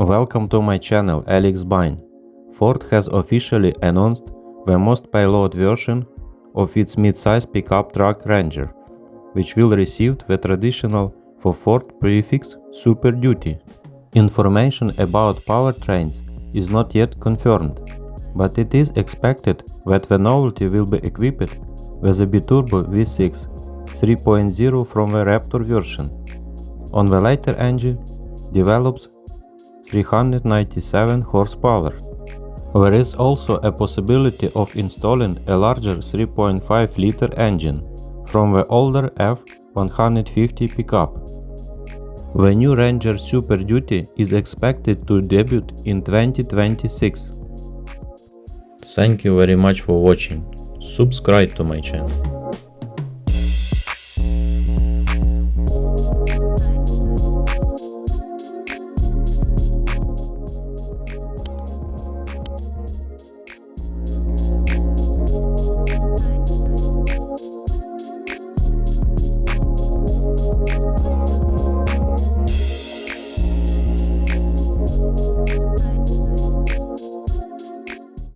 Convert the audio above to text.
Welcome to my channel Alex Bine. Ford has officially announced the most payload version of its mid-size pickup truck Ranger, which will receive the traditional for Ford prefix Super Duty. Information about powertrains is not yet confirmed, but it is expected that the novelty will be equipped with a biturbo V6 3.0 from the Raptor version. On the later engine develops 397 horsepower. There is also a possibility of installing a larger 3.5-liter engine from the older F-150 pickup. The new Ranger Super Duty is expected to debut in 2026. Thank you very much for watching. Subscribe to my channel.